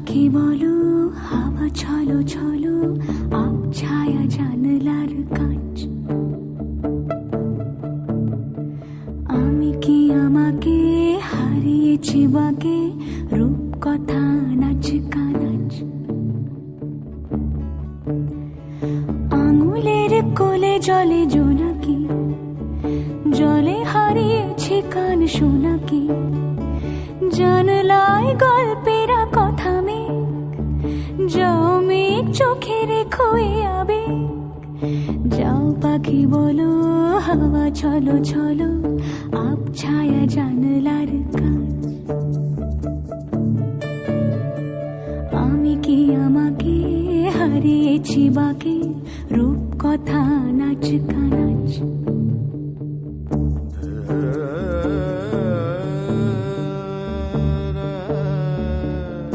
পাখি বলো, হাওয়া ছলো ছলো, আব ছায়া জানলার কাঁচ। আমি কি আমাকে হারিয়েছি বাকে, রূপ কথা নাচ কানাচ। আঙুলের কোলে জলে জোনাকি, জলে হারিয়েছি কান শোনাকি। জানলায় গল্পেরা কথা মেঘ, যাও মেঘ চোখে রেখো এ আবেগ। যাও পাখি বলো, হাওয়া ছলো ছলো, আব ছায়া জানলার কাঁচ। আমি কি আমাকে হারিয়েছি বাকে, রূপ কথা নাচ কানাচ।